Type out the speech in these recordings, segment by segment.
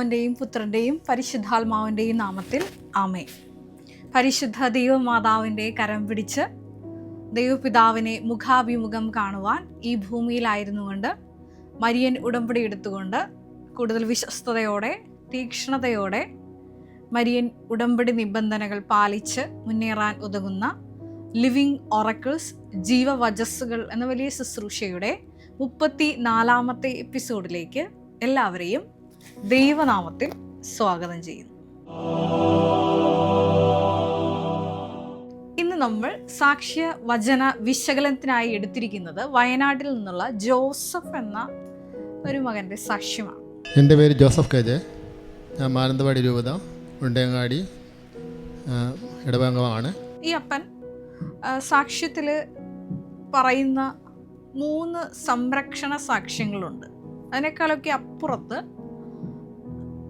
പിതാവിൻ്റെയും പുത്രൻ്റെയും പരിശുദ്ധാത്മാവിൻ്റെയും നാമത്തിൽ ആമേൻ. പരിശുദ്ധ ദൈവമാതാവിൻ്റെ കരം പിടിച്ച് ദൈവപിതാവിനെ മുഖാഭിമുഖം കാണുവാൻ ഈ ഭൂമിയിലായിരുന്നുകൊണ്ട് മരിയൻ ഉടമ്പടി എടുത്തുകൊണ്ട് കൂടുതൽ വിശ്വസ്തയോടെ തീക്ഷ്ണതയോടെ മരിയൻ ഉടമ്പടി നിബന്ധനകൾ പാലിച്ച് മുന്നേറാൻ ഉതകുന്ന ലിവിങ് ഒറക്കിൾസ് ജീവവചസ്സുകൾ എന്ന വലിയ ശുശ്രൂഷയുടെ 34ാമത്തെ എപ്പിസോഡിലേക്ക് എല്ലാവരെയും ദൈവനാമത്തിൽ സ്വാഗതം ചെയ്യുന്നു. ഇന്ന് നമ്മൾ സാക്ഷ്യ വചന വിശകലനത്തിനായി എടുത്തിരിക്കുന്നത് വയനാട്ടിൽ നിന്നുള്ള ജോസഫ് എന്ന ഒരു മകൻ്റെ സാക്ഷ്യമാണ്. എൻ്റെ പേര് ജോസഫ് കെ ജെ. ഞാൻ മാനന്തവാടി രൂപത ഉണ്ടയങ്ങാടി ഇടവകമാണ്. ഈ അപ്പൻ സാക്ഷ്യത്തിൽ പറയുന്ന 3 സംരക്ഷണ സാക്ഷ്യങ്ങളുണ്ട്. അതിനേക്കാളൊക്കെ അപ്പുറത്ത്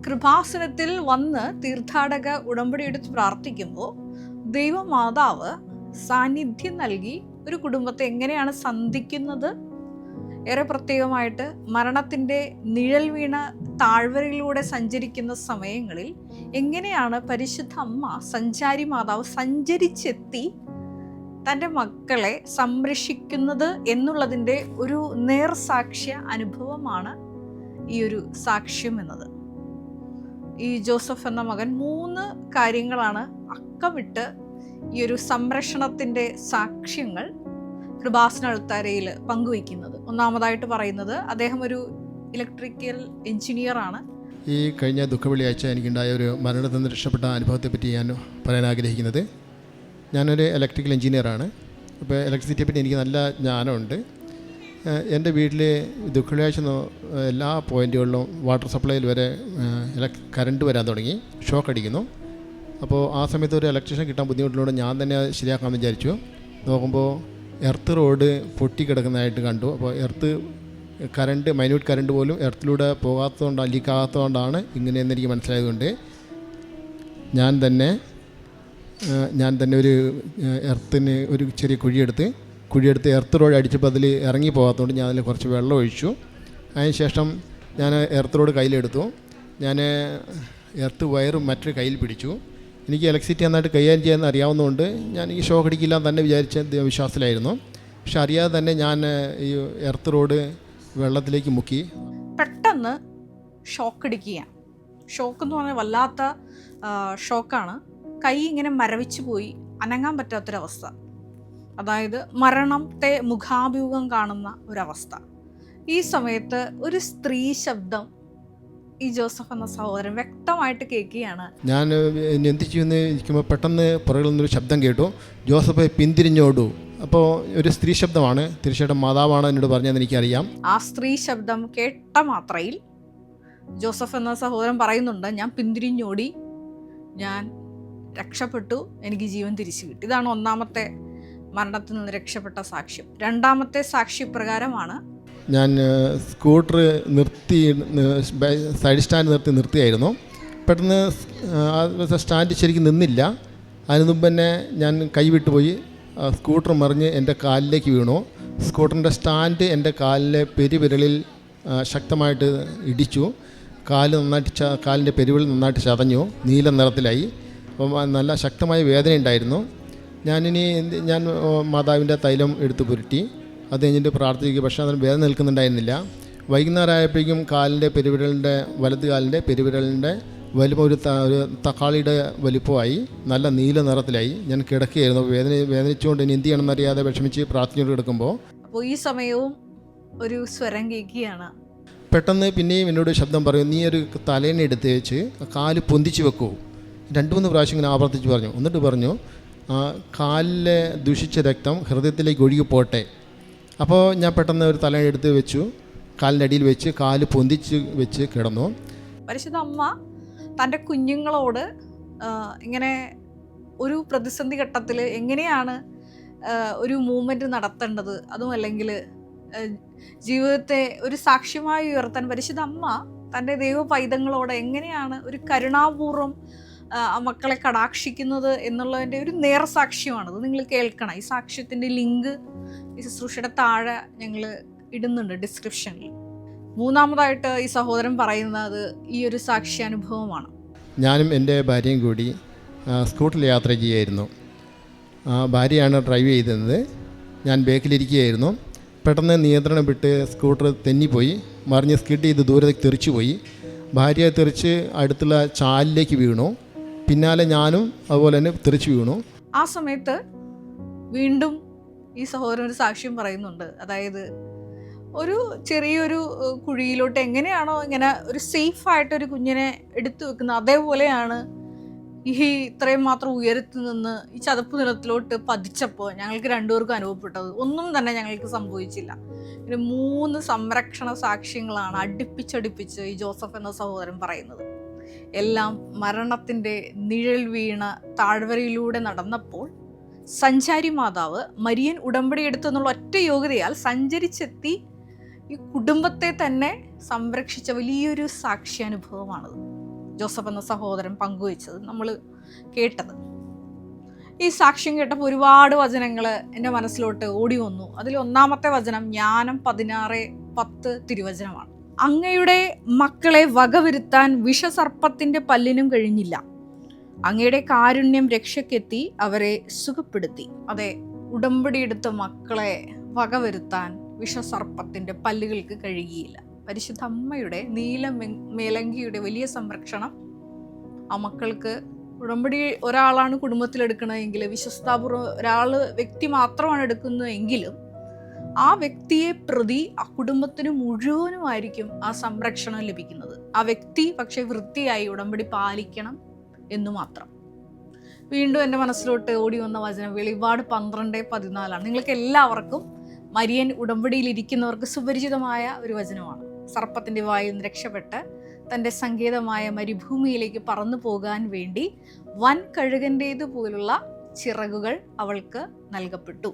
കൃപാസനത്തിൽ വന്ന് തീർത്ഥാടക ഉടമ്പടി എടുത്ത് പ്രാർത്ഥിക്കുമ്പോൾ ദൈവമാതാവ് സാന്നിധ്യം നൽകി ഒരു കുടുംബത്തെ എങ്ങനെയാണ് സന്ധിക്കുന്നത്, ഏറെ പ്രത്യേകമായിട്ട് മരണത്തിൻ്റെ നിഴൽ വീണ താഴ്വരയിലൂടെ സഞ്ചരിക്കുന്ന സമയങ്ങളിൽ എങ്ങനെയാണ് പരിശുദ്ധ അമ്മ സഞ്ചാരി മാതാവ് സഞ്ചരിച്ചെത്തി തൻ്റെ മക്കളെ സംരക്ഷിക്കുന്നത് എന്നുള്ളതിൻ്റെ ഒരു നേർസാക്ഷ്യ അനുഭവമാണ് ഈ ഒരു സാക്ഷ്യം എന്നത്. ഈ ജോസഫ് എന്ന മകൻ 3 കാര്യങ്ങളാണ് അക്കമിട്ട് ഈ ഒരു സംരക്ഷണത്തിൻ്റെ സാക്ഷ്യങ്ങൾ കൃപാസന അൾത്താരയിൽ പങ്കുവയ്ക്കുന്നത്. ഒന്നാമതായിട്ട് പറയുന്നത് അദ്ദേഹം ഒരു ഇലക്ട്രിക്കൽ എഞ്ചിനീയറാണ്. ഈ കഴിഞ്ഞ ദുഃഖവെള്ളിയാഴ്ച എനിക്കുണ്ടായ ഒരു മരണത്തിൽ നിന്ന് രക്ഷപ്പെട്ട അനുഭവത്തെപ്പറ്റി ഞാൻ പറയാൻ ആഗ്രഹിക്കുന്നത്. ഞാനൊരു ഇലക്ട്രിക്കൽ എഞ്ചിനീയറാണ്. അപ്പോൾ ഇലക്ട്രിസിറ്റിയെ പറ്റി എനിക്ക് നല്ല ജ്ഞാനമുണ്ട്. എൻ്റെ വീട്ടിൽ ദുഃഖവെള്ളിയാഴ്ച എല്ലാ പോയിൻറ്റുകളിലും വാട്ടർ സപ്ലൈയിൽ വരെ കറണ്ട് വരാൻ തുടങ്ങി, ഷോക്ക് അടിക്കുന്നു. അപ്പോൾ ആ സമയത്ത് ഒരു ഇലക്ട്രീഷ്യൻ കിട്ടാൻ ബുദ്ധിമുട്ടിലൂടെ ഞാൻ തന്നെ ശരിയാക്കാമെന്ന് വിചാരിച്ചു. നോക്കുമ്പോൾ എർത്ത് റോഡ് പൊട്ടിക്കിടക്കുന്നതായിട്ട് കണ്ടു. അപ്പോൾ കറണ്ട് മൈന്യൂട്ട് കറണ്ട് പോലും എർത്തിലൂടെ പോകാത്തതുകൊണ്ടാണ്, ലീക്കാകാത്തതുകൊണ്ടാണ് ഇങ്ങനെയെന്ന് എനിക്ക് മനസ്സിലായതുകൊണ്ട് ഞാൻ തന്നെ ഒരു എർത്തിന് ഒരു ചെറിയ കുഴിയെടുത്ത് എർത്ത് റോഡ് അടിച്ചപ്പോൾ അതിൽ ഇറങ്ങി പോകാത്തതുകൊണ്ട് ഞാൻ അതിൽ കുറച്ച് വെള്ളം ഒഴിച്ചു. അതിന് ശേഷം ഞാൻ എർത്ത് റോഡ് കയ്യിലെടുത്തു. ഞാൻ എർത്ത് വയറും മറ്റൊരു കയ്യിൽ പിടിച്ചു. എനിക്ക് ഇലക്ട്രിസിറ്റി നന്നായിട്ട് കൈകാര്യം ചെയ്യാൻ അറിയാവുന്നതുകൊണ്ട് ഞാൻ ഈ ഷോക്ക് അടിക്കില്ല തന്നെ വിചാരിച്ച വിശ്വാസത്തിലായിരുന്നു. പക്ഷെ അറിയാതെ തന്നെ ഞാൻ ഈ എർത്ത് റോഡ് വെള്ളത്തിലേക്ക് മുക്കി. പെട്ടെന്ന് ഷോക്ക് അടിക്കുക. ഷോക്ക് എന്ന് പറഞ്ഞാൽ വല്ലാത്ത ഷോക്കാണ്. കൈ ഇങ്ങനെ മരവിച്ചു പോയി, അനങ്ങാൻ പറ്റാത്തൊരവസ്ഥ. അതായത് മരണത്തെ മുഖാഭിമുഖം കാണുന്ന ഒരവസ്ഥ. ഈ സമയത്ത് ഒരു സ്ത്രീ ശബ്ദം ഈ ജോസഫ് എന്ന സഹോദരൻ വ്യക്തമായിട്ട് കേൾക്കുകയാണ്. ഞാൻ എന്ത് ചെയ്യുമെന്ന് ഇരിക്കുമ്പോൾ പെട്ടെന്ന് പുറകിൽ നിന്നൊരു ശബ്ദം കേട്ടു, ജോസഫ് പിന്തിരിഞ്ഞോടൂ. അപ്പോൾ ഒരു സ്ത്രീ ശബ്ദമാണ്, തീർച്ചയായിട്ടും മാതാവാണ് എന്നോട് പറഞ്ഞതെന്ന് എനിക്കറിയാം. ആ സ്ത്രീ ശബ്ദം കേട്ട മാത്രയിൽ ജോസഫ് എന്ന സഹോദരൻ പറയുന്നുണ്ട്, ഞാൻ പിന്തിരിഞ്ഞോടി, ഞാൻ രക്ഷപ്പെട്ടു, എനിക്ക് ജീവൻ തിരിച്ചു കിട്ടി. ഇതാണ് ഒന്നാമത്തെ മരണത്തിൽ നിന്ന് രക്ഷപ്പെട്ട സാക്ഷ്യം. രണ്ടാമത്തെ സാക്ഷ്യപ്രകാരമാണ്, ഞാൻ സ്കൂട്ടർ സൈഡ് സ്റ്റാൻഡ് നിർത്തിയായിരുന്നു. പെട്ടെന്ന് സ്റ്റാൻഡ് ശരിക്കും നിന്നില്ല. അതിന് മുമ്പ് തന്നെ ഞാൻ കൈവിട്ടുപോയി. സ്കൂട്ടർ മറിഞ്ഞ് എൻ്റെ കാലിലേക്ക് വീണു. സ്കൂട്ടറിൻ്റെ സ്റ്റാൻഡ് എൻ്റെ കാലിലെ പെരുവിരലിൽ ശക്തമായിട്ട് ഇടിച്ചു. കാലിൻ്റെ പെരുവിരൽ നന്നായിട്ട് ചതഞ്ഞു, നീല നിറത്തിലായി. അപ്പം നല്ല ശക്തമായ വേദന ഉണ്ടായിരുന്നു. ഞാൻ മാതാവിൻ്റെ തൈലം എടുത്ത് പുരട്ടി, അത് കഴിഞ്ഞിട്ട് പ്രാർത്ഥിക്കുക. പക്ഷേ അതിന് വേദന നിൽക്കുന്നുണ്ടായിരുന്നില്ല. വൈകുന്നേരം ആയപ്പോഴേക്കും വലത് കാലിൻ്റെ പെരുവിരലിൻ്റെ വലിപ്പം ഒരു തക്കാളിയുടെ വലിപ്പമായി, നല്ല നീല നിറത്തിലായി. ഞാൻ കിടക്കുകയായിരുന്നു. വേദനിച്ചുകൊണ്ട് ഇനി എന്ത് ചെയ്യണമെന്നറിയാതെ വിഷമിച്ച് പ്രാർത്ഥിച്ചുകൊണ്ട് കിടക്കുമ്പോൾ അപ്പോൾ ഈ സമയവും ഒരു സ്വരം കേൾക്കുകയാണ്. പെട്ടെന്ന് പിന്നെയും എന്നോട് ശബ്ദം പറയും, നീ ഒരു തലേണ എടുത്ത് വെച്ച് കാല് പൊന്തിച്ച് വെക്കൂ. 2-3 പ്രാവശ്യം ഇങ്ങനെ ആവർത്തിച്ച് പറഞ്ഞു. എന്നിട്ട് പറഞ്ഞു, കാലിലെ ദുഷിച്ച രക്തം ഹൃദയത്തിലേക്ക് ഒഴുകി പോട്ടെ. അപ്പോൾ ഞാൻ പെട്ടെന്ന് ഒരു തലേണ എടുത്ത് വെച്ചു, കാലിൻ്റെ അടിയിൽ വെച്ച് കാല് പൊന്തിച്ച് വെച്ച് കിടന്നു. പരിശുദ്ധ അമ്മ തൻ്റെ കുഞ്ഞുങ്ങളോട് ഇങ്ങനെ ഒരു പ്രതിസന്ധി ഘട്ടത്തിൽ എങ്ങനെയാണ് ഒരു മൂവ്മെൻറ്റ് നടത്തേണ്ടത്, അതും അല്ലെങ്കിൽ ജീവിതത്തെ ഒരു സാക്ഷ്യമായി ഉയർത്താൻ പരിശുദ്ധ അമ്മ തൻ്റെ ദൈവ പൈതങ്ങളോട് എങ്ങനെയാണ് ഒരു കരുണാപൂർവ്വം മക്കളെ കടാക്ഷിക്കുന്നത് എന്നുള്ളതിൻ്റെ ഒരു നേർസാക്ഷ്യമാണത്. നിങ്ങൾ കേൾക്കണം. ഈ സാക്ഷ്യത്തിൻ്റെ ലിങ്ക് ഈ ശുശ്രൂഷയുടെ താഴെ ഞങ്ങൾ ഇടുന്നുണ്ട് ഡിസ്ക്രിപ്ഷനിൽ. മൂന്നാമതായിട്ട് ഈ സഹോദരൻ പറയുന്നത് ഈ ഒരു സാക്ഷ്യാനുഭവമാണ്. ഞാനും എൻ്റെ ഭാര്യയും കൂടി സ്കൂട്ടറിൽ യാത്ര ചെയ്യുമായിരുന്നു. ഭാര്യയാണ് ഡ്രൈവ് ചെയ്തിരുന്നത്, ഞാൻ ബാക്കിലിരിക്കുകയായിരുന്നു. പെട്ടെന്ന് നിയന്ത്രണം വിട്ട് സ്കൂട്ടർ തെന്നിപ്പോയി, മറിഞ്ഞ് സ്കിഡ് ചെയ്ത് ദൂരത്തേക്ക് തെറിച്ചു പോയി. ഭാര്യ തെറിച്ച് അടുത്തുള്ള ചാലിലേക്ക് വീണു. പിന്നാലെ ഞാനും അതുപോലെ തന്നെ തെറിച്ചു വീണു. ആ സമയത്ത് വീണ്ടും ഈ സഹോദരൻ ഒരു സാക്ഷ്യം പറയുന്നുണ്ട്. അതായത് ഒരു ചെറിയൊരു കുഴിയിലോട്ട് എങ്ങനെയാണോ ഇങ്ങനെ ഒരു സേഫായിട്ടൊരു കുഞ്ഞിനെ എടുത്തു വെക്കുന്നത്, അതേപോലെയാണ് ഈ ഇത്രയും മാത്രം ഉയരത്തിൽ നിന്ന് ഈ ചതുപ്പ് നിലത്തിലോട്ട് പതിച്ചപ്പോൾ ഞങ്ങൾക്ക് രണ്ടുപേർക്കും അനുഭവപ്പെട്ടത്. ഒന്നും തന്നെ ഞങ്ങൾക്ക് സംഭവിച്ചില്ല. പിന്നെ 3 സംരക്ഷണ സാക്ഷ്യങ്ങളാണ് അടുപ്പിച്ചടുപ്പിച്ച് ഈ ജോസഫ് എന്ന സഹോദരൻ പറയുന്നത്. എല്ലാം മരണത്തിൻ്റെ നിഴൽ വീണ താഴ്വരയിലൂടെ നടന്നപ്പോൾ സഞ്ചാരി മാതാവ് മരിയൻ ഉടമ്പടി എടുത്തെന്നുള്ള ഒറ്റ യോഗ്യതയാൽ സഞ്ചരിച്ചെത്തി ഈ കുടുംബത്തെ തന്നെ സംരക്ഷിച്ച വലിയൊരു സാക്ഷ്യാനുഭവമാണത് ജോസഫ് എന്ന സഹോദരൻ പങ്കുവെച്ചത്, നമ്മൾ കേട്ടത്. ഈ സാക്ഷ്യം കേട്ടപ്പോൾ ഒരുപാട് വചനങ്ങൾ എൻ്റെ മനസ്സിലോട്ട് ഓടി വന്നു. അതിൽ ഒന്നാമത്തെ വചനം ജ്ഞാനം 16:10 തിരുവചനമാണ്. അങ്ങയുടെ മക്കളെ വകവരുത്താൻ വിഷസർപ്പത്തിൻ്റെ പല്ലിനും കഴിഞ്ഞില്ല, അങ്ങയുടെ കാരുണ്യം രക്ഷയ്ക്കെത്തി അവരെ സുഖപ്പെടുത്തി. അതെ, ഉടമ്പടിയെടുത്ത മക്കളെ വകവരുത്താൻ വിഷസർപ്പത്തിൻ്റെ പല്ലുകൾക്ക് കഴിയുകയില്ല. പരിശുദ്ധ അമ്മയുടെ നീല മേലങ്കിയുടെ വലിയ സംരക്ഷണം ആ മക്കൾക്ക്. ഉടമ്പടി ഒരാളാണ് കുടുംബത്തിലെടുക്കണമെങ്കിൽ, വിശ്വസ്താപൂർവ്വം വ്യക്തി മാത്രമാണ് എടുക്കുന്നതെങ്കിലും ആ വ്യക്തിയെ പ്രതി ആ കുടുംബത്തിന് മുഴുവനുമായിരിക്കും ആ സംരക്ഷണം ലഭിക്കുന്നത്. ആ വ്യക്തി പക്ഷേ വൃത്തിയായി ഉടമ്പടി പാലിക്കണം എന്നു മാത്രം. വീണ്ടും എൻ്റെ മനസ്സിലോട്ട് ഓടി വന്ന വചനം വെളിപാട് 12:14. നിങ്ങൾക്ക് എല്ലാവർക്കും മരിയൻ ഉടമ്പടിയിലിരിക്കുന്നവർക്ക് സുപരിചിതമായ ഒരു വചനമാണ്. സർപ്പത്തിൻ്റെ വായിൽ നിന്ന് രക്ഷപ്പെട്ട് തൻ്റെ സങ്കേതമായ മരുഭൂമിയിലേക്ക് പറന്നു പോകാൻ വേണ്ടി വൻ കഴുകൻ്റേതുപോലുള്ള ചിറകുകൾ അവൾക്ക് നൽകപ്പെട്ടു.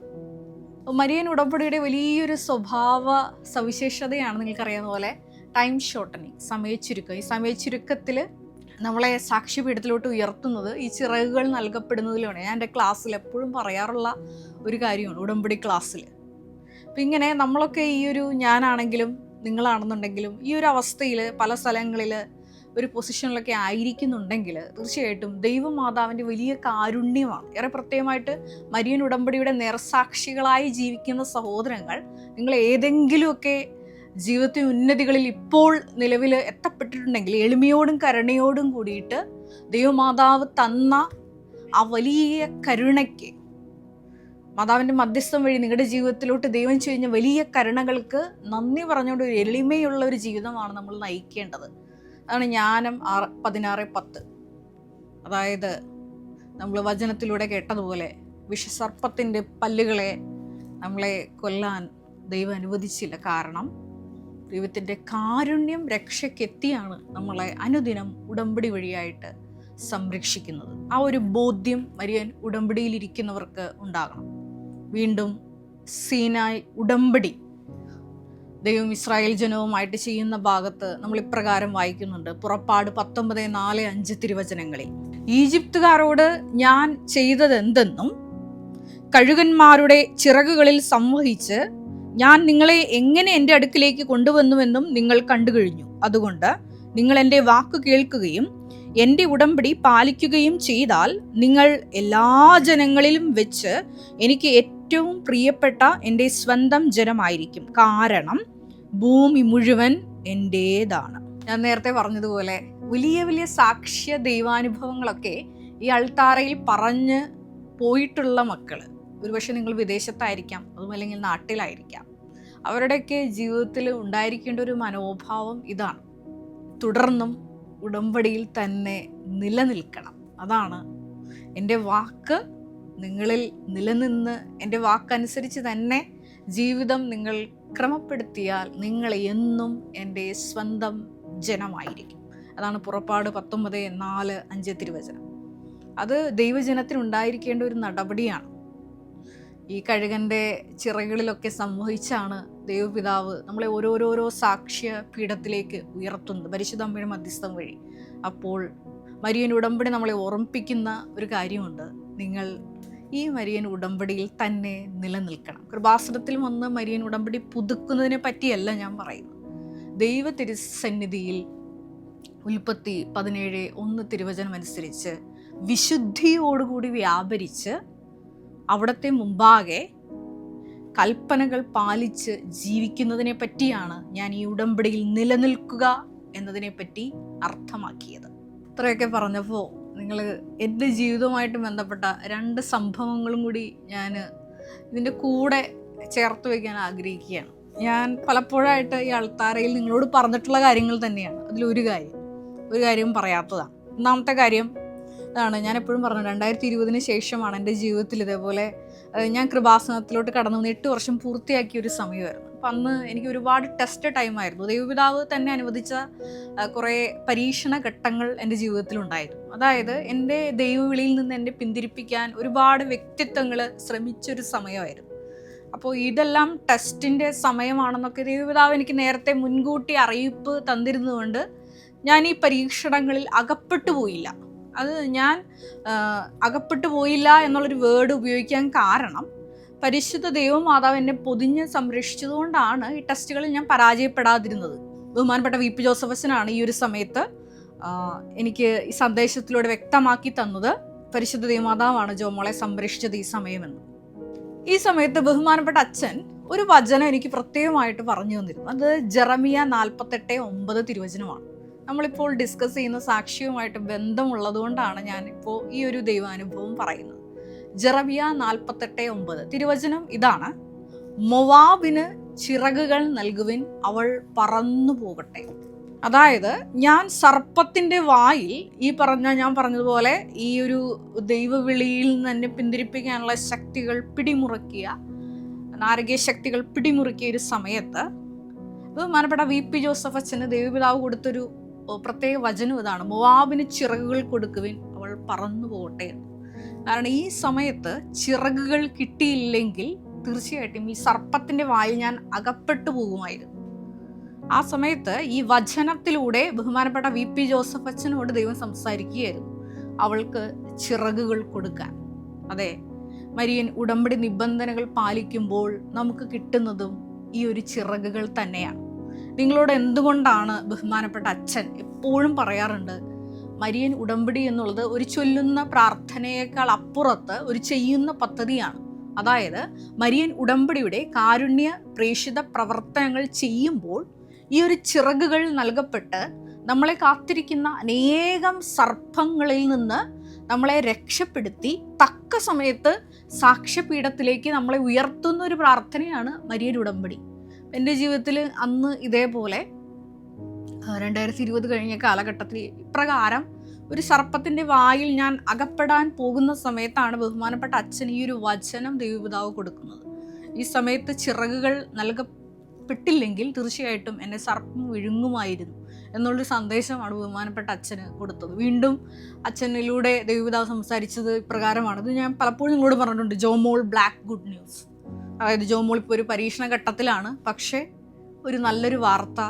മരിയൻ ഉടമ്പടിയുടെ വലിയൊരു സ്വഭാവ സവിശേഷതയാണ് നിങ്ങൾക്കറിയാവുന്ന പോലെ ടൈം ഷോർട്ടനിങ്, സമയച്ചുരുക്കം. ഈ സമയച്ചുരുക്കത്തിൽ നമ്മളെ സാക്ഷ്യപീഠത്തിലോട്ട് ഉയർത്തുന്നത് ഈ ചിറകുകൾ നൽകപ്പെടുന്നതിലാണ്. ഞാൻ എൻ്റെ ക്ലാസ്സിൽ എപ്പോഴും പറയാറുള്ള ഒരു കാര്യമാണ്, ഉടമ്പടി ക്ലാസ്സിൽ. അപ്പം ഇങ്ങനെ നമ്മളൊക്കെ ഈ ഒരു, ഞാനാണെങ്കിലും നിങ്ങളാണെന്നുണ്ടെങ്കിലും ഈ ഒരു അവസ്ഥയിൽ പല സ്ഥലങ്ങളിൽ ഒരു പൊസിഷനിലൊക്കെ ആയിരിക്കുന്നുണ്ടെങ്കിൽ തീർച്ചയായിട്ടും ദൈവമാതാവിൻ്റെ വലിയ കാരുണ്യമാണ്. ഏറെ പ്രത്യേകമായിട്ട് മരിയൻ ഉടമ്പടിയുടെ നേർസാക്ഷികളായി ജീവിക്കുന്ന സഹോദരങ്ങൾ, നിങ്ങൾ ഏതെങ്കിലുമൊക്കെ ജീവിതത്തിൽ ഉന്നതികളിൽ ഇപ്പോൾ നിലവിൽ എത്തപ്പെട്ടിട്ടുണ്ടെങ്കിൽ എളിമയോടും കരുണയോടും കൂടിയിട്ട് ദൈവമാതാവ് തന്ന ആ വലിയ കരുണയ്ക്ക്, മാതാവിൻ്റെ മധ്യസ്ഥം വഴി നിങ്ങളുടെ ജീവിതത്തിലോട്ട് ദൈവം ചെയ്യുന്ന വലിയ കരുണകൾക്ക് നന്ദി പറഞ്ഞുകൊണ്ട് ഒരു എളിമയുള്ള ഒരു ജീവിതമാണ് നമ്മൾ നയിക്കേണ്ടത്. അതാണ് ജ്ഞാനം 16:10. അതായത് നമ്മൾ വചനത്തിലൂടെ കേട്ടതുപോലെ വിഷസർപ്പത്തിൻ്റെ പല്ലുകളെ നമ്മളെ കൊല്ലാൻ ദൈവം അനുവദിച്ചില്ല. കാരണം ദൈവത്തിൻ്റെ കാരുണ്യം രക്ഷയ്ക്കെത്തിയാണ് നമ്മളെ അനുദിനം ഉടമ്പടി വഴിയായിട്ട് സംരക്ഷിക്കുന്നത്. ആ ഒരു ബോധ്യം മരിയൻ ഉടമ്പടിയിലിരിക്കുന്നവർക്ക് ഉണ്ടാകണം. വീണ്ടും സീനായ് ഉടമ്പടി ദൈവം ഇസ്രായേൽ ജനവുമായിട്ട് ചെയ്യുന്ന ഭാഗത്ത് നമ്മൾ ഇപ്രകാരം വായിക്കുന്നുണ്ട്. പുറപ്പാട് 19:4-5 തിരുവചനങ്ങളിൽ, ഈജിപ്തുകാരോട് ഞാൻ ചെയ്തതെന്തെന്നും കഴുകന്മാരുടെ ചിറകുകളിൽ സംവഹിച്ച് ഞാൻ നിങ്ങളെ എങ്ങനെ എൻ്റെ അടുക്കിലേക്ക് കൊണ്ടുവന്നുവെന്നും നിങ്ങൾ കണ്ടു കഴിഞ്ഞു. അതുകൊണ്ട് നിങ്ങൾ എൻ്റെ വാക്ക് കേൾക്കുകയും എൻ്റെ ഉടമ്പടി പാലിക്കുകയും ചെയ്താൽ നിങ്ങൾ എല്ലാ ജനങ്ങളിലും വെച്ച് എനിക്ക് ഏറ്റവും പ്രിയപ്പെട്ട എൻ്റെ സ്വന്തം ജനമായിരിക്കും. കാരണം ഭൂമി മുഴുവൻ എൻ്റേതാണ്. ഞാൻ നേരത്തെ പറഞ്ഞതുപോലെ വലിയ വലിയ സാക്ഷ്യ ദൈവാനുഭവങ്ങളൊക്കെ ഈ അൾത്താരയിൽ പറഞ്ഞ് പോയിട്ടുള്ള മക്കൾ, ഒരുപക്ഷെ നിങ്ങൾ വിദേശത്തായിരിക്കാം, അതുമല്ലെങ്കിൽ നാട്ടിലായിരിക്കാം. അവരുടെയൊക്കെ ജീവിതത്തിൽ ഉണ്ടായിരിക്കേണ്ട ഒരു മനോഭാവം ഇതാണ്: തുടർന്നും ഉടമ്പടിയിൽ തന്നെ നിലനിൽക്കണം. അതാണ് എൻ്റെ വാക്ക് നിങ്ങളിൽ നിലനിന്ന് എൻ്റെ വാക്കനുസരിച്ച് തന്നെ ജീവിതം നിങ്ങൾ ക്രമപ്പെടുത്തിയാൽ നിങ്ങൾ എന്നും എൻ്റെ സ്വന്തം ജനമായിരിക്കും. അതാണ് പുറപ്പാട് 19:4-5 തിരുവചനം. അത് ദൈവജനത്തിനുണ്ടായിരിക്കേണ്ട ഒരു നടപടിയാണ്. ഈ കഴുകൻ്റെ ചിറകളിലൊക്കെ സംവഹിച്ചാണ് ദൈവപിതാവ് നമ്മളെ ഓരോരോരോ സാക്ഷ്യ പീഠത്തിലേക്ക് ഉയർത്തുന്നത് പരിശുദ്ധ അമ്മയുടെ മധ്യസ്ഥം വഴി. അപ്പോൾ മരിയൻ ഉടമ്പടി നമ്മളെ ഓർമ്മിപ്പിക്കുന്ന ഒരു കാര്യമുണ്ട്: നിങ്ങൾ ഈ മരിയൻ ഉടമ്പടിയിൽ തന്നെ നിലനിൽക്കണം. കൃപാസനത്തിൽ വന്ന് മരിയൻ ഉടമ്പടി പുതുക്കുന്നതിനെ പറ്റിയല്ല ഞാൻ പറയുന്നത്. ദൈവ തിരുസന്നിധിയിൽ ഉൽപ്പത്തി 17:1 തിരുവചനം അനുസരിച്ച് വിശുദ്ധിയോടുകൂടി വ്യാപരിച്ച് അവിടുത്തെ മുമ്പാകെ കൽപ്പനകൾ പാലിച്ച് ജീവിക്കുന്നതിനെ പറ്റിയാണ് ഞാൻ ഈ ഉടമ്പടിയിൽ നിലനിൽക്കുക എന്നതിനെപ്പറ്റി അർത്ഥമാക്കിയത്. ഇത്രയൊക്കെ പറഞ്ഞപ്പോൾ നിങ്ങൾ എൻ്റെ ജീവിതവുമായിട്ട് ബന്ധപ്പെട്ട 2 സംഭവങ്ങളും കൂടി ഞാൻ ഇതിൻ്റെ കൂടെ ചേർത്ത് വയ്ക്കാൻ ആഗ്രഹിക്കുകയാണ്. ഞാൻ പലപ്പോഴായിട്ട് ഈ അൾത്താരയിൽ നിങ്ങളോട് പറഞ്ഞിട്ടുള്ള കാര്യങ്ങൾ തന്നെയാണ്. അതിലൊരു കാര്യം പറയാത്തതാണ്. ഒന്നാമത്തെ കാര്യം ഇതാണ്, ഞാൻ എപ്പോഴും പറഞ്ഞു, 2020 ശേഷമാണ് എൻ്റെ ജീവിതത്തിൽ ഇതേപോലെ ഞാൻ കൃപാസനത്തിലോട്ട് കടന്നു വന്ന് 8 വർഷം പൂർത്തിയാക്കിയ ഒരു സമയമായിരുന്നു. അപ്പം അന്ന് എനിക്ക് ഒരുപാട് ടെസ്റ്റ് ടൈമായിരുന്നു. ദൈവപിതാവ് തന്നെ അനുവദിച്ച കുറേ പരീക്ഷണ ഘട്ടങ്ങൾ എൻ്റെ ജീവിതത്തിലുണ്ടായിരുന്നു. അതായത് എൻ്റെ ദൈവവിളിയിൽ നിന്ന് എന്നെ പിന്തിരിപ്പിക്കാൻ ഒരുപാട് വ്യക്തിത്വങ്ങൾ ശ്രമിച്ചൊരു സമയമായിരുന്നു. അപ്പോൾ ഇതെല്ലാം ടെസ്റ്റിൻ്റെ സമയമാണെന്നൊക്കെ ദൈവപിതാവ് എനിക്ക് നേരത്തെ മുൻകൂട്ടി അറിയിപ്പ് തന്നിരുന്നതുകൊണ്ട് ഞാൻ ഈ പരീക്ഷണങ്ങളിൽ അകപ്പെട്ടു പോയില്ല. അത് ഞാൻ അകപ്പെട്ടു പോയില്ല എന്നുള്ളൊരു വേർഡ് ഉപയോഗിക്കാൻ കാരണം പരിശുദ്ധ ദൈവമാതാവ് എന്നെ പൊതിഞ്ഞ് സംരക്ഷിച്ചതുകൊണ്ടാണ് ഈ ടെസ്റ്റുകളിൽ ഞാൻ പരാജയപ്പെടാതിരുന്നത്. ബഹുമാനപ്പെട്ട VP ജോസഫ് അച്ഛനാണ് ഈ ഒരു സമയത്ത് എനിക്ക് ഈ സന്ദേശത്തിലൂടെ വ്യക്തമാക്കി തന്നത്, പരിശുദ്ധ ദൈവമാതാവാണ് ജോമോളെ സംരക്ഷിച്ചത് ഈ സമയമെന്ന്. ഈ സമയത്ത് ബഹുമാനപ്പെട്ട അച്ഛൻ ഒരു വചനം എനിക്ക് പ്രത്യേകമായിട്ട് പറഞ്ഞു തന്നിരുന്നു. അത് ജെറമിയ 48:9 തിരുവചനമാണ്. നമ്മളിപ്പോൾ ഡിസ്കസ് ചെയ്യുന്ന സാക്ഷ്യവുമായിട്ട് ബന്ധമുള്ളതുകൊണ്ടാണ് ഞാനിപ്പോൾ ഈ ഒരു ദൈവാനുഭവം പറയുന്നത്. ജെറമിയ 48:9 തിരുവചനം ഇതാണ്: മൊവാബിന് ചിറകുകൾ നൽകുവിൻ, അവൾ പറന്നു പോകട്ടെ. അതായത് ഞാൻ സർപ്പത്തിൻ്റെ വായിൽ ഞാൻ പറഞ്ഞതുപോലെ ഈ ഒരു ദൈവവിളിയിൽ തന്നെ പിന്തിരിപ്പിക്കാനുള്ള ശക്തികൾ പിടിമുറുക്കിയ, നാരകീയ ശക്തികൾ പിടിമുറുക്കിയ ഒരു സമയത്ത് ബഹുമാനപ്പെട്ട VP ജോസഫ് അച്ഛന് ദൈവപിതാവ് കൊടുത്തൊരു പ്രത്യേക വചനം ഇതാണ്: മൊവാബിന് ചിറകുകൾ കൊടുക്കുവിൻ, അവൾ പറന്നു പോകട്ടെ. കാരണം ഈ സമയത്ത് ചിറകുകൾ കിട്ടിയില്ലെങ്കിൽ തീർച്ചയായിട്ടും ഈ സർപ്പത്തിൻ്റെ വായിൽ ഞാൻ അകപ്പെട്ടു പോകുമായിരുന്നു. ആ സമയത്ത് ഈ വചനത്തിലൂടെ ബഹുമാനപ്പെട്ട VP ജോസഫ് അച്ഛനോട് ദൈവം സംസാരിക്കുകയായിരുന്നു, അവൾക്ക് ചിറകുകൾ കൊടുക്കാൻ. അതെ, മരിയൻ ഉടമ്പടി നിബന്ധനകൾ പാലിക്കുമ്പോൾ നമുക്ക് കിട്ടുന്നതും ഈ ഒരു ചിറകുകൾ തന്നെയാണ്. നിങ്ങളോട് എന്തുകൊണ്ടാണ് ബഹുമാനപ്പെട്ട അച്ഛൻ എപ്പോഴും പറയാറുണ്ട്, മരിയൻ ഉടമ്പടി എന്നുള്ളത് ഒരു ചൊല്ലുന്ന പ്രാർത്ഥനയേക്കാൾ അപ്പുറത്ത് ഒരു ചെയ്യുന്ന പദ്ധതിയാണ്. അതായത് മരിയൻ ഉടമ്പടിയുടെ കാരുണ്യ പ്രേക്ഷിത പ്രവർത്തനങ്ങൾ ചെയ്യുമ്പോൾ ഈ ഒരു ചിറകുകൾ നൽകപ്പെട്ട് നമ്മളെ കാത്തിരിക്കുന്ന അനേകം സർപ്പങ്ങളിൽ നിന്ന് നമ്മളെ രക്ഷപ്പെടുത്തി തക്ക സമയത്ത് സാക്ഷ്യപീഠത്തിലേക്ക് നമ്മളെ ഉയർത്തുന്ന ഒരു പ്രാർത്ഥനയാണ് മരിയൻ ഉടമ്പടി. എൻ്റെ ജീവിതത്തിൽ അന്ന് ഇതേപോലെ 2020 കഴിഞ്ഞ കാലഘട്ടത്തിൽ ഇപ്രകാരം ഒരു സർപ്പത്തിൻ്റെ വായിൽ ഞാൻ അകപ്പെടാൻ പോകുന്ന സമയത്താണ് ബഹുമാനപ്പെട്ട അച്ഛൻ ഈ ഒരു വചനം ദൈവപിതാവ് കൊടുക്കുന്നത്. ഈ സമയത്ത് ചിറകുകൾ നൽകപ്പെട്ടില്ലെങ്കിൽ തീർച്ചയായിട്ടും എന്നെ സർപ്പം വിഴുങ്ങുമായിരുന്നു എന്നുള്ളൊരു സന്ദേശമാണ് ബഹുമാനപ്പെട്ട അച്ഛന് കൊടുത്തത്. വീണ്ടും അച്ഛനിലൂടെ ദൈവപിതാവ് സംസാരിച്ചത് ഇപ്രകാരമാണ്. ഇത് ഞാൻ പലപ്പോഴും നിങ്ങളോട് പറഞ്ഞിട്ടുണ്ട്, ജോമോൾ ബ്ലാക്ക് ഗുഡ് ന്യൂസ്. അതായത് ജോമോൾ ഇപ്പോൾ ഒരു പരീക്ഷണ ഘട്ടത്തിലാണ്, പക്ഷേ ഒരു നല്ലൊരു വാർത്ത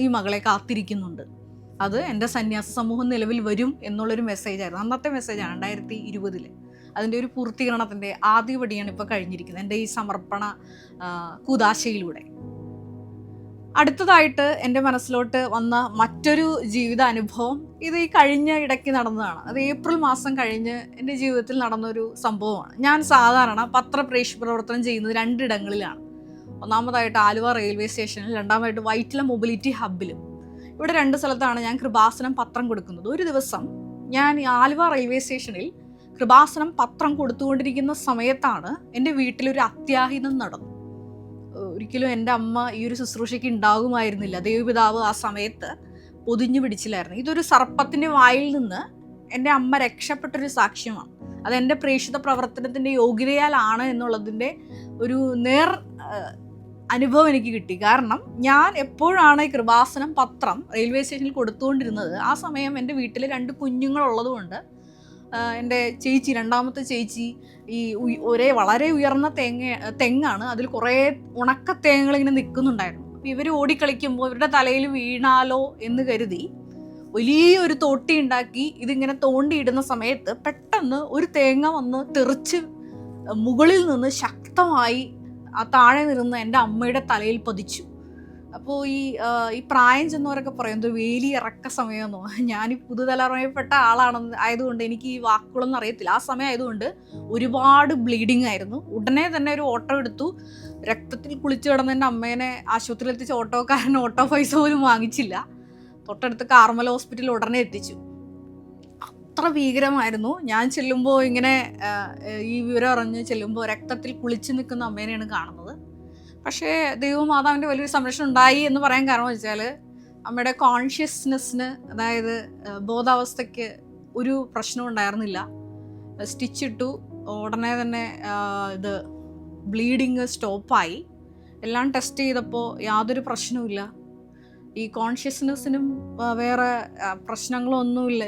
ഈ മകളെ കാത്തിരിക്കുന്നുണ്ട്. അത് എൻ്റെ സന്യാസ സമൂഹം നിലവിൽ വരും എന്നുള്ളൊരു മെസ്സേജായിരുന്നു. അന്നത്തെ മെസ്സേജാണ് 2020. അതിൻ്റെ ഒരു പൂർത്തീകരണത്തിൻ്റെ ആദ്യപടിയാണ് ഇപ്പോൾ കഴിഞ്ഞിരിക്കുന്നത് എൻ്റെ ഈ സമർപ്പണ കൂദാശയിലൂടെ. അടുത്തതായിട്ട് എൻ്റെ മനസ്സിലോട്ട് വന്ന മറ്റൊരു ജീവിത അനുഭവം ഇത് ഈ കഴിഞ്ഞ ഇടയ്ക്ക് നടന്നതാണ്. അത് ഏപ്രിൽ മാസം കഴിഞ്ഞ് എൻ്റെ ജീവിതത്തിൽ നടന്നൊരു സംഭവമാണ്. ഞാൻ സാധാരണ പത്രപ്രേക്ഷ പ്രവർത്തനം ചെയ്യുന്നത് 2 ഇടങ്ങളിലാണ്. ഒന്നാമതായിട്ട് ആലുവ റെയിൽവേ സ്റ്റേഷനിൽ, രണ്ടാമതായിട്ട് വൈറ്റില മൊബിലിറ്റി ഹബ്ബിലും. ഇവിടെ 2 സ്ഥലത്താണ് ഞാൻ കൃപാസനം പത്രം കൊടുക്കുന്നത്. ഒരു ദിവസം ഞാൻ ആലുവ റെയിൽവേ സ്റ്റേഷനിൽ കൃപാസനം പത്രം കൊടുത്തുകൊണ്ടിരിക്കുന്ന സമയത്താണ് എൻ്റെ വീട്ടിലൊരു അത്യാഹിതം നടന്നു. ഒരിക്കലും എൻ്റെ അമ്മ ഈ ഒരു ശുശ്രൂഷയ്ക്ക് ഉണ്ടാകുമായിരുന്നില്ല. ദൈവപിതാവ് ആ സമയത്ത് പൊതിഞ്ഞു പിടിച്ചില്ലായിരുന്നു. ഇതൊരു സർപ്പത്തിൻ്റെ വായിൽ നിന്ന് എൻ്റെ അമ്മ രക്ഷപ്പെട്ടൊരു സാക്ഷ്യമാണ്. അതെൻ്റെ പ്രേക്ഷിത പ്രവർത്തനത്തിൻ്റെ യോഗ്യതയാലാണ് എന്നുള്ളതിൻ്റെ ഒരു അനുഭവം എനിക്ക് കിട്ടി. കാരണം ഞാൻ എപ്പോഴാണ് ഈ കൃപാസനം പത്രം റെയിൽവേ സ്റ്റേഷനിൽ കൊടുത്തുകൊണ്ടിരുന്നത്, ആ സമയം എൻ്റെ വീട്ടിൽ 2 കുഞ്ഞുങ്ങളുള്ളതുകൊണ്ട് എൻ്റെ ചേച്ചി, രണ്ടാമത്തെ ചേച്ചി, ഈ വളരെ ഉയർന്ന തെങ്ങാണ്, അതിൽ കുറേ ഉണക്ക തേങ്ങകൾ ഇങ്ങനെ നിൽക്കുന്നുണ്ടായിരുന്നു. അപ്പോൾ ഇവർ ഓടിക്കളിക്കുമ്പോൾ ഇവരുടെ തലയിൽ വീണാലോ എന്ന് കരുതി വലിയൊരു തോട്ടി ഉണ്ടാക്കി ഇതിങ്ങനെ തോണ്ടിയിടുന്ന സമയത്ത് പെട്ടെന്ന് ഒരു തേങ്ങ വന്ന് തെറിച്ച് മുകളിൽ നിന്ന് ശക്തമായി ആ താഴെ നിന്ന എൻ്റെ അമ്മയുടെ തലയിൽ പതിച്ചു. അപ്പോൾ ഈ പ്രായം ചെന്നവരൊക്കെ പറയും എന്തോ വേലി ഇറക്ക സമയമെന്നോ. ഈ പ്രായം ചെന്നവരൊക്കെ പറയും എന്തോ വേലി ഇറക്ക സമയമെന്നോ. ഞാൻ ഈ പുതുതലമുറയിൽപ്പെട്ട ആളാണെന്ന് ആയതുകൊണ്ട് എനിക്ക് ഈ വാക്കുകളൊന്നും അറിയത്തില്ല. ആ സമയം ആയതുകൊണ്ട് ഒരുപാട് ബ്ലീഡിങ് ആയിരുന്നു. ഉടനെ തന്നെ ഒരു ഓട്ടോ എടുത്തു. രക്തത്തിൽ കുളിച്ചു കിടന്ന എൻ്റെ അമ്മേനെ ആശുപത്രിയിൽ എത്തിച്ച ഓട്ടോക്കാരൻ ഓട്ടോ പൈസ പോലും വാങ്ങിച്ചില്ല. തൊട്ടടുത്ത് കാർമൽ ഹോസ്പിറ്റലിൽ ഉടനെ എത്തിച്ചു. അത്ര ഭീകരമായിരുന്നു. ഞാൻ ചെല്ലുമ്പോൾ ഇങ്ങനെ ഈ വിവരം അറിഞ്ഞ് ചെല്ലുമ്പോൾ രക്തത്തിൽ കുളിച്ച് നിൽക്കുന്ന അമ്മേനെയാണ് കാണുന്നത്. പക്ഷേ ദൈവമാതാവിൻ്റെ വലിയൊരു സംരക്ഷണം ഉണ്ടായി എന്ന് പറയാൻ കാരണം വെച്ചാൽ അമ്മയുടെ കോൺഷ്യസ്നെസ്സിന്, അതായത് ബോധാവസ്ഥയ്ക്ക് ഒരു പ്രശ്നവും ഉണ്ടായിരുന്നില്ല. സ്റ്റിച്ചിട്ടു, ഉടനെ തന്നെ ഇത് ബ്ലീഡിങ് സ്റ്റോപ്പായി. എല്ലാം ടെസ്റ്റ് ചെയ്തപ്പോൾ യാതൊരു പ്രശ്നവുമില്ല. ഈ കോൺഷ്യസ്നെസ്സിനും വേറെ പ്രശ്നങ്ങളൊന്നുമില്ല.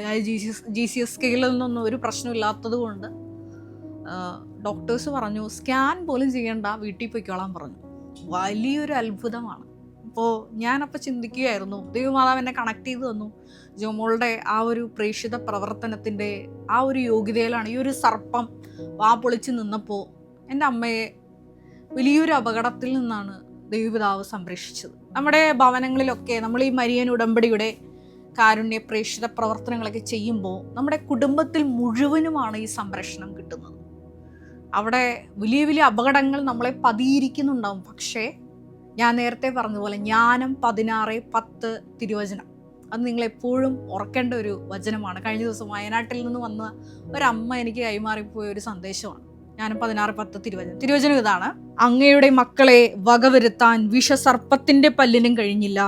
GCS സ്കെയിലിൽ നിന്നൊന്നും ഒരു പ്രശ്നമില്ലാത്തത് കൊണ്ട് ഡോക്ടേഴ്സ് പറഞ്ഞു സ്കാൻ പോലും ചെയ്യണ്ട, വീട്ടിൽ പോയിക്കോളാൻ പറഞ്ഞു. വലിയൊരു അത്ഭുതമാണ്. അപ്പോൾ ഞാനപ്പോൾ ചിന്തിക്കുകയായിരുന്നു, ദൈവമാതാവ് എന്നെ കണക്ട് ചെയ്ത് തന്നു. ജോമോളുടെ ആ ഒരു പ്രേക്ഷിത പ്രവർത്തനത്തിൻ്റെ ആ ഒരു യോഗ്യതയിലാണ് ഈ ഒരു സർപ്പം വാ പൊളിച്ച് നിന്നപ്പോൾ എൻ്റെ അമ്മയെ വലിയൊരു അപകടത്തിൽ നിന്നാണ് ദൈവപിതാവ് സംരക്ഷിച്ചത്. നമ്മുടെ ഭവനങ്ങളിലൊക്കെ നമ്മൾ ഈ മരിയൻ ഉടമ്പടിയുടെ കാരുണ്യ പ്രേക്ഷിത പ്രവർത്തനങ്ങളൊക്കെ ചെയ്യുമ്പോൾ നമ്മുടെ കുടുംബത്തിൽ മുഴുവനുമാണ് ഈ സംരക്ഷണം കിട്ടുന്നത്. അവിടെ വലിയ വലിയ അപകടങ്ങൾ നമ്മളെ പതിയിരിക്കുന്നുണ്ടാവും. പക്ഷേ ഞാൻ നേരത്തെ പറഞ്ഞതുപോലെ ജ്ഞാനം 16:10 തിരുവചനം, അത് നിങ്ങളെപ്പോഴും ഓർക്കേണ്ട ഒരു വചനമാണ്. കഴിഞ്ഞ ദിവസം വയനാട്ടിൽ നിന്ന് വന്ന ഒരമ്മ എനിക്ക് കൈമാറിപ്പോയ ഒരു സന്ദേശമാണ്. ജ്ഞാനം 16:10 തിരുവചനം ഇതാണ്: അങ്ങയുടെ മക്കളെ വകവരുത്താൻ വിഷസർപ്പത്തിൻ്റെ പല്ലിനും കഴിഞ്ഞില്ല,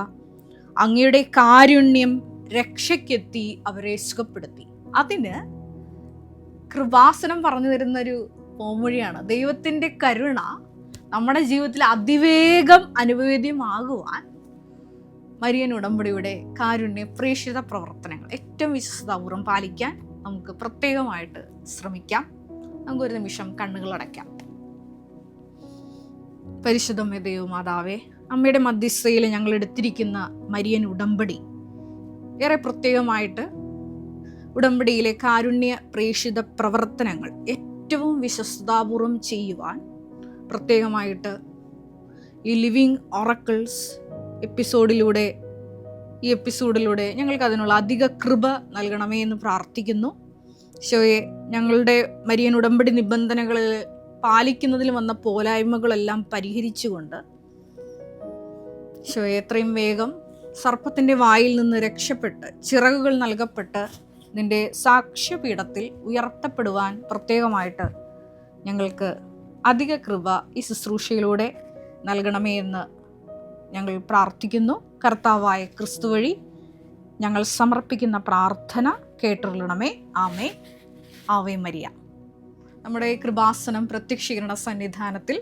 അങ്ങയുടെ കാരുണ്യം രക്ഷയ്ക്കെത്തി അവരെ സുഖപ്പെടുത്തി. അതിന് കൃപാസനം പറഞ്ഞു തരുന്നൊരു പോംവഴിയാണ്. ദൈവത്തിൻ്റെ കരുണ നമ്മുടെ ജീവിതത്തിൽ അതിവേഗം അനുവേദ്യമാകുവാൻ മരിയൻ ഉടമ്പടിയുടെ കാരുണ്യ പ്രേക്ഷിത പ്രവർത്തനങ്ങൾ ഏറ്റവും വിശ്വസ്തപൂർവ്വം പാലിക്കാൻ നമുക്ക് പ്രത്യേകമായിട്ട് ശ്രമിക്കാം. നമുക്കൊരു നിമിഷം കണ്ണുകളടയ്ക്കാം. പരിശുദ്ധമേ ദൈവമാതാവേ, അമ്മയുടെ മധ്യസ്ഥയിൽ ഞങ്ങൾ എടുത്തിരിക്കുന്ന മരിയൻ ഉടമ്പടി ഏറെ പ്രത്യേകമായിട്ട് ഉടമ്പടിയിലെ കാരുണ്യ പ്രേക്ഷിത പ്രവർത്തനങ്ങൾ ഏറ്റവും വിശ്വസ്തതാപൂർവം ചെയ്യുവാൻ പ്രത്യേകമായിട്ട് ഈ ലിവിങ് ഒറക്കിൾസ് ഈ എപ്പിസോഡിലൂടെ ഞങ്ങൾക്ക് അതിനുള്ള അധിക കൃപ നൽകണമേ എന്ന് പ്രാർത്ഥിക്കുന്നു. ഈശോയെ, ഞങ്ങളുടെ മരിയൻ ഉടമ്പടി നിബന്ധനകളിൽ പാലിക്കുന്നതിൽ വന്ന പോരായ്മകളെല്ലാം പരിഹരിച്ചുകൊണ്ട് ഈശോയെ എത്രയും വേഗം സർപ്പത്തിൻ്റെ വായിൽ നിന്ന് രക്ഷപ്പെട്ട് ചിറകുകൾ നൽകപ്പെട്ട് നിൻ്റെ സാക്ഷ്യപീഠത്തിൽ ഉയർത്തപ്പെടുവാൻ പ്രത്യേകമായിട്ട് ഞങ്ങൾക്ക് അധിക കൃപ ഈ ശുശ്രൂഷയിലൂടെ നൽകണമേ എന്ന് ഞങ്ങൾ പ്രാർത്ഥിക്കുന്നു. കർത്താവായ ക്രിസ്തു വഴി ഞങ്ങൾ സമർപ്പിക്കുന്ന പ്രാർത്ഥന കേട്ടുകൊള്ളണമേ. ആമേൻ. Ave Maria. നമ്മുടെ ഈ കൃപാസനം പ്രത്യക്ഷീകരണ സന്നിധാനത്തിൽ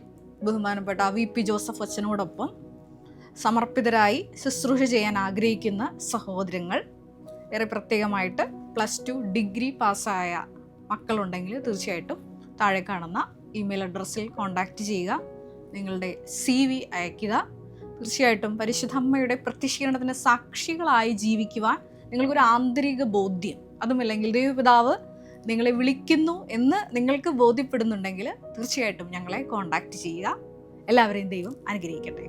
ബഹുമാനപ്പെട്ട VP ജോസഫ് അച്ഛനോടൊപ്പം സമർപ്പിതരായി ശുശ്രൂഷ ചെയ്യാൻ ആഗ്രഹിക്കുന്ന സഹോദരങ്ങൾ, ഏറെ പ്രത്യേകമായിട്ട് +2 ഡിഗ്രി പാസ്സായ മക്കളുണ്ടെങ്കിൽ തീർച്ചയായിട്ടും താഴെ കാണുന്ന ഇമെയിൽ അഡ്രസ്സിൽ കോൺടാക്റ്റ് ചെയ്യുക. നിങ്ങളുടെ CV അയയ്ക്കുക. തീർച്ചയായിട്ടും പരിശുദ്ധ അമ്മയുടെ പ്രത്യക്ഷീകരണത്തിന് സാക്ഷികളായി ജീവിക്കുവാൻ നിങ്ങൾക്കൊരു ആന്തരിക ബോധ്യം, അതുമല്ലെങ്കിൽ ദൈവപിതാവ് നിങ്ങളെ വിളിക്കുന്നു എന്ന് നിങ്ങൾക്ക് ബോധ്യപ്പെടുന്നുണ്ടെങ്കിൽ തീർച്ചയായിട്ടും ഞങ്ങളെ കോൺടാക്റ്റ് ചെയ്യുക. എല്ലാവരെയും ദൈവം അനുഗ്രഹിക്കട്ടെ.